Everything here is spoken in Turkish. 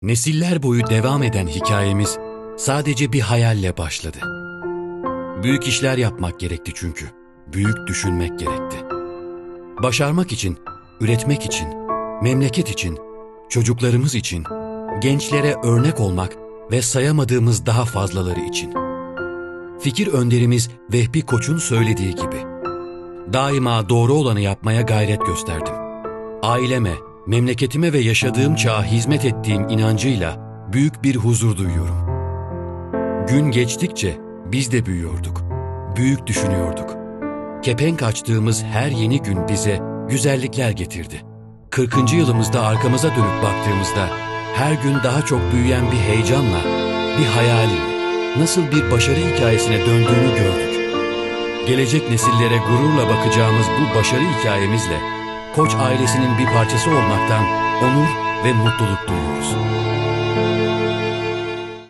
Nesiller boyu devam eden hikayemiz sadece bir hayalle başladı. Büyük işler yapmak gerekti çünkü. Büyük düşünmek gerekti. Başarmak için, üretmek için, memleket için, çocuklarımız için, gençlere örnek olmak ve sayamadığımız daha fazlaları için. Fikir önderimiz Vehbi Koç'un söylediği gibi, daima doğru olanı yapmaya gayret gösterdim. Aileme, memleketime ve yaşadığım çağa hizmet ettiğim inancıyla büyük bir huzur duyuyorum. Gün geçtikçe biz de büyüyorduk, büyük düşünüyorduk. Kepenk açtığımız her yeni gün bize güzellikler getirdi. 40. yılımızda arkamıza dönüp baktığımızda her gün daha çok büyüyen bir heyecanla, bir hayalin nasıl bir başarı hikayesine döndüğünü gördük. Gelecek nesillere gururla bakacağımız bu başarı hikayemizle Koç ailesinin bir parçası olmaktan onur ve mutluluk duyuyoruz.